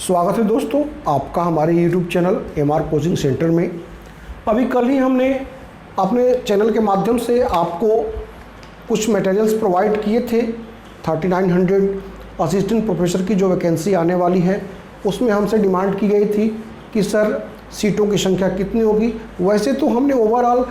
स्वागत है दोस्तों आपका हमारे YouTube channel MR coaching centre में। अभी कल ही हमने अपने चैनल के माध्यम से आपको कुछ मटेरियल्स प्रोवाइड किए थे। 3900 असिस्टेंट प्रोफेसर की जो वैकेंसी आने वाली है उसमें हमसे डिमांड की गई थी कि सर सीटों की संख्या कितनी होगी। वैसे तो हमने ओवरऑल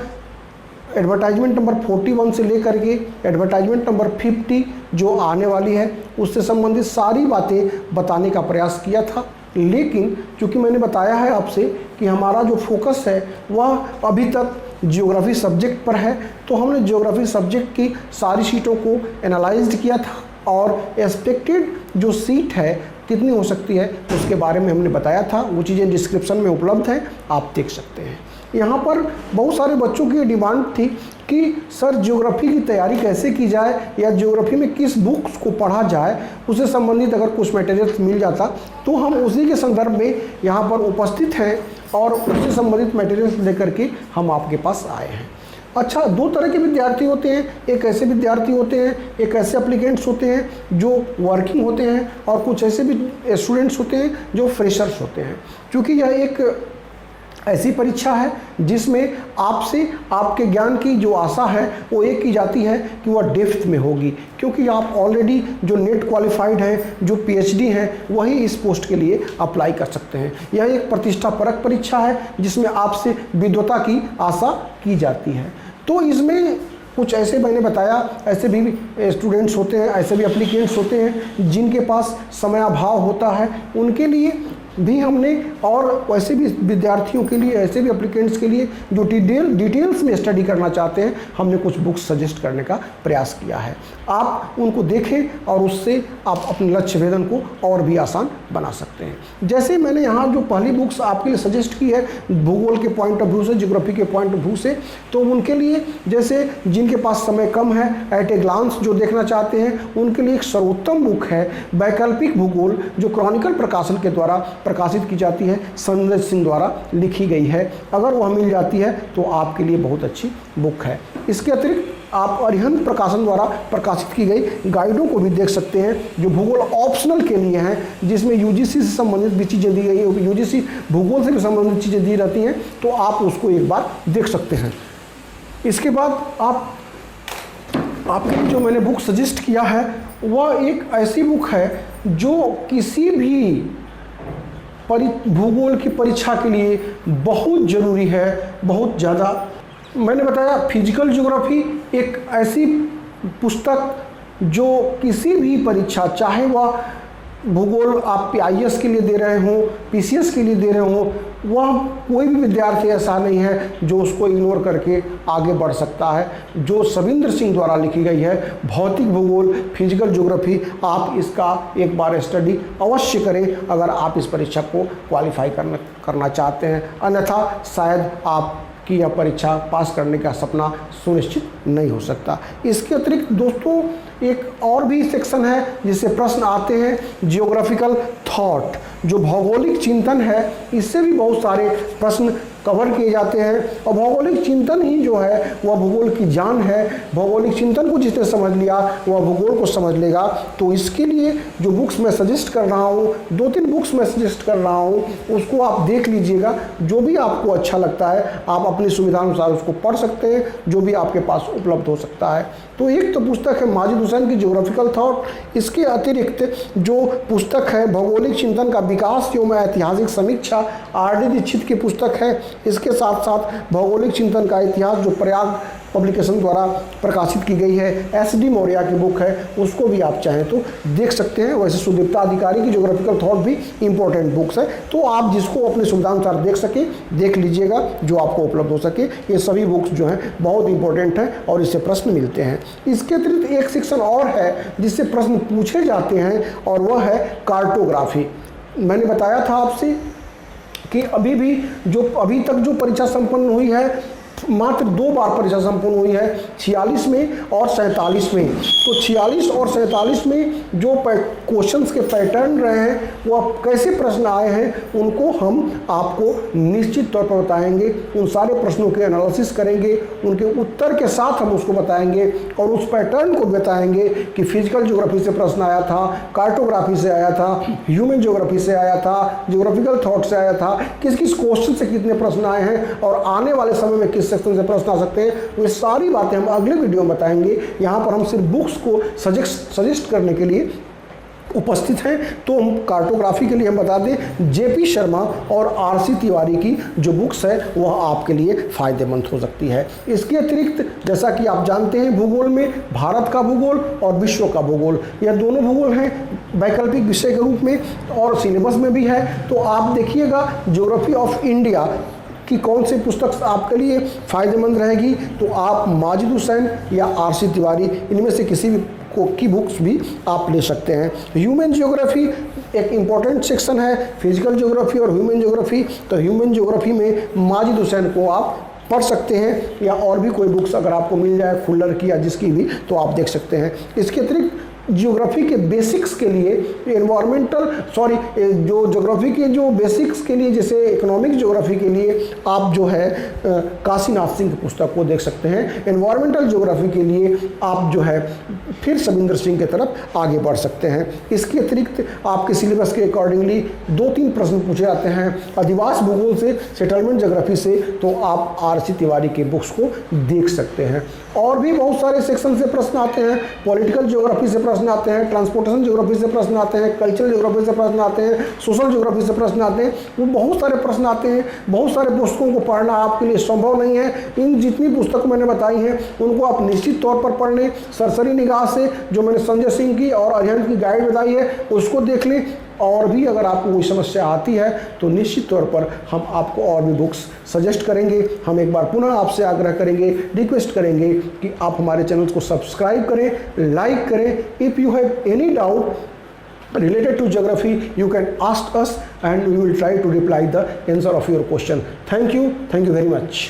एडवर्टाइजमेंट नंबर 41 से लेकर के एडवर्टाइजमेंट नंबर 50 जो आने वाली है उससे संबंधित सारी बातें बताने का प्रयास किया था, लेकिन चूँकि मैंने बताया है आपसे कि हमारा जो फोकस है वह अभी तक ज्योग्राफी सब्जेक्ट पर है, तो हमने ज्योग्राफी सब्जेक्ट की सारी सीटों को एनालाइज्ड किया था और एक्सपेक्टेड जो सीट है कितनी हो सकती है उसके बारे में हमने बताया था। वो चीज़ें डिस्क्रिप्शन में उपलब्ध हैं, आप देख सकते हैं। यहाँ पर बहुत सारे बच्चों की डिमांड थी कि सर ज्योग्राफी की तैयारी कैसे की जाए या ज्योग्राफी में किस बुक्स को पढ़ा जाए, उससे संबंधित अगर कुछ मटेरियल्स मिल जाता तो हम उसी के संदर्भ में यहाँ पर उपस्थित हैं और उससे संबंधित मटेरियल्स लेकर के हम आपके पास आए हैं। अच्छा, दो तरह के विद्यार्थी होते हैं, एक ऐसे विद्यार्थी होते हैं, एक ऐसे एप्लीकेंट्स होते हैं जो वर्किंग होते हैं और कुछ ऐसे भी स्टूडेंट्स होते हैं जो फ्रेशर्स होते हैं। क्योंकि यह एक ऐसी परीक्षा है जिसमें आपसे आपके ज्ञान की जो आशा है वो एक की जाती है कि वह डेप्थ में होगी, क्योंकि आप ऑलरेडी जो नेट क्वालिफाइड हैं, जो पीएचडी हैं, वही इस पोस्ट के लिए अप्लाई कर सकते हैं। यह एक प्रतिष्ठापरक परीक्षा है जिसमें आपसे विद्वता की आशा की जाती है। तो इसमें कुछ ऐसे मैंने बताया ऐसे भी स्टूडेंट्स होते हैं, ऐसे भी एप्लीकेंट्स होते हैं जिनके पास समयाभाव होता है, उनके लिए भी हमने और वैसे भी विद्यार्थियों के लिए, ऐसे भी एप्लीकेंट्स के लिए जो डिटेल्स में स्टडी करना चाहते हैं, हमने कुछ बुक्स सजेस्ट करने का प्रयास किया है। आप उनको देखें और उससे आप अपने लक्ष्य भेदन को और भी आसान बना सकते हैं। जैसे मैंने यहाँ जो पहली बुक्स आपके लिए सजेस्ट की है भूगोल के पॉइंट ऑफ व्यू से, ज्योग्राफी के पॉइंट ऑफ व्यू से, तो उनके लिए जैसे जिनके पास समय कम है, एट ए ग्लांस जो देखना चाहते हैं, उनके लिए एक सर्वोत्तम बुक है वैकल्पिक भूगोल, जो क्रॉनिकल प्रकाशन के द्वारा प्रकाशित की जाती है, संजय सिंह द्वारा लिखी गई है। अगर वह मिल जाती है तो आपके लिए बहुत अच्छी बुक है। इसके अतिरिक्त आप अरिहंत प्रकाशन द्वारा प्रकाशित की गई गाइडों को भी देख सकते हैं जो भूगोल ऑप्शनल के लिए हैं, जिसमें यूजीसी से संबंधित भी चीज़ें दी गई है, यूजीसी भूगोल से भी संबंधित चीज़ें दी रहती हैं, तो आप उसको एक बार देख सकते हैं। इसके बाद आपके लिए जो मैंने बुक सजेस्ट किया है वह एक ऐसी बुक है जो किसी भी भूगोल की परीक्षा के लिए बहुत ज़रूरी है, बहुत ज़्यादा। मैंने बताया फिजिकल ज्योग्राफी एक ऐसी पुस्तक जो किसी भी परीक्षा, चाहे वह भूगोल आप PIS के लिए दे रहे हों, PCS के लिए दे रहे हों, वह कोई भी विद्यार्थी ऐसा नहीं है जो उसको इग्नोर करके आगे बढ़ सकता है। जो सविंद्र सिंह द्वारा लिखी गई है भौतिक भूगोल, फिजिकल ज्योग्राफी, आप इसका एक बार स्टडी अवश्य करें अगर आप इस परीक्षा को क्वालिफाई करना चाहते हैं, अन्यथा शायद आपकी यह परीक्षा पास करने का सपना सुनिश्चित नहीं हो सकता। इसके अतिरिक्त दोस्तों एक और भी सेक्शन है जिससे प्रश्न आते हैं जियोग्राफिकल थॉट, जो भौगोलिक चिंतन है, इससे भी बहुत सारे प्रश्न कवर किए जाते हैं। और भौगोलिक चिंतन ही जो है वह भूगोल की जान है। भौगोलिक चिंतन को जिसने समझ लिया वह भूगोल को समझ लेगा। तो इसके लिए जो बुक्स मैं सजेस्ट कर रहा हूँ, 2-3 बुक्स मैं सजेस्ट कर रहा हूँ, उसको आप देख लीजिएगा। जो भी आपको अच्छा लगता है आप अपनी सुविधानुसार उसको पढ़ सकते हैं, जो भी आपके पास उपलब्ध हो सकता है। तो एक तो पुस्तक है माजिद हुसैन की ज्योग्राफिकल थॉट। इसके अतिरिक्त जो पुस्तक है भौगोलिक चिंतन का विकास एवं ऐतिहासिक समीक्षा, RD दीक्षित की पुस्तक है। इसके साथ साथ भौगोलिक चिंतन का इतिहास जो प्रयाग पब्लिकेशन द्वारा प्रकाशित की गई है, SD मौर्य की बुक है, उसको भी आप चाहें तो देख सकते हैं। वैसे सुदीप्ता अधिकारी की ज्योग्राफिकल थॉट भी इम्पोर्टेंट बुक्स है, तो आप जिसको अपने सुविधानुसार देख सके देख लीजिएगा, जो आपको उपलब्ध हो सके। ये सभी बुक्स जो हैं बहुत इंपॉर्टेंट हैं और इससे प्रश्न मिलते हैं। इसके अतिरिक्त एक सेक्शन और है जिससे प्रश्न पूछे जाते हैं और वह है कार्टोग्राफी। मैंने बताया था आपसे कि अभी तक जो परीक्षा संपन्न हुई है मात्र 2 बार परीक्षा संपन्न हुई है, 46 में और 47 में। तो 46 और 47 में जो क्वेश्चंस के पैटर्न रहे हैं, वो अब कैसे प्रश्न आए हैं, उनको हम आपको निश्चित तौर पर बताएंगे। उन सारे प्रश्नों के एनालिसिस करेंगे, उनके उत्तर के साथ हम उसको बताएंगे और उस पैटर्न को बताएंगे कि फिजिकल ज्योग्राफी से प्रश्न आया था, कार्टोग्राफी से आया था, ह्यूमन ज्योग्राफी से आया था, ज्योग्राफिकल थॉट से आया था, किस किस क्वेश्चन से कितने प्रश्न आए हैं और आने वाले समय में किस सेक्शन से प्रश्न आ सकते हैं। ये सारी बातें हम अगले वीडियो में बताएंगे। यहाँ पर हम सिर्फ बुक्स को सजेस्ट करने के लिए उपस्थित हैं। तो हम कार्टोग्राफी के लिए हम बता दें, जेपी शर्मा और आरसी तिवारी की जो बुक्स है वह आपके लिए फ़ायदेमंद हो सकती है। इसके अतिरिक्त जैसा कि आप जानते हैं, भूगोल में भारत का भूगोल और विश्व का भूगोल, यह दोनों भूगोल हैं वैकल्पिक विषय के रूप में और सिलेबस में भी है। तो आप देखिएगा ज्योग्राफी ऑफ इंडिया कि कौन सी पुस्तक आपके लिए फ़ायदेमंद रहेगी। तो आप माजिद हुसैन या आरसी तिवारी, इनमें से किसी भी की बुक्स भी आप ले सकते हैं। ह्यूमन ज्योग्राफी एक इम्पॉर्टेंट सेक्शन है, फिजिकल ज्योग्राफी और ह्यूमन ज्योग्राफी। तो ह्यूमन ज्योग्राफी में माजिद हुसैन को आप पढ़ सकते हैं या और भी कोई बुक्स अगर आपको मिल जाए खुल्लर की या जिसकी भी, तो आप देख सकते हैं। इसके अतिरिक्त ज्योग्राफी के बेसिक्स के लिए जो ज्योग्राफी के जो बेसिक्स के लिए, जैसे इकोनॉमिक ज्योग्राफी के लिए आप जो है काशीनाथ सिंह की पुस्तक को देख सकते हैं। एनवायरमेंटल ज्योग्राफी के लिए आप जो है फिर सविंदर सिंह की तरफ आगे बढ़ सकते हैं। इसके अतिरिक्त आपके सिलेबस के अकॉर्डिंगली 2-3 प्रश्न पूछे जाते हैं अधिवास भूगोल से, सेटलमेंट ज्योग्राफी से, तो आप आरसी तिवारी के बुक्स को देख सकते हैं। और भी बहुत सारे सेक्शन से प्रश्न आते हैं, पॉलिटिकल ज्योग्राफी से प्रश्न आते हैं, ट्रांसपोर्टेशन ज्योग्राफी से प्रश्न आते हैं, कल्चरल ज्योग्राफी से प्रश्न आते हैं, सोशल ज्योग्राफी से प्रश्न आते हैं। वो बहुत सारे प्रश्न आते हैं। बहुत सारे पुस्तकों को पढ़ना आपके लिए संभव नहीं है। इन जितनी पुस्तक मैंने बताई हैं उनको आप निश्चित तौर पर पढ़ लें। सरसरी निगाह से जो मैंने संजय सिंह की और अरिहंत की गाइड बताई है उसको देख लें। और भी अगर आपको कोई समस्या आती है तो निश्चित तौर पर हम आपको और भी बुक्स सजेस्ट करेंगे। हम एक बार पुनः आपसे आग्रह करेंगे, रिक्वेस्ट करेंगे कि आप हमारे चैनल को सब्सक्राइब करें, लाइक करें। If you have any doubt related to geography, you can ask us and we will try to reply the answer of your question. Thank you very much.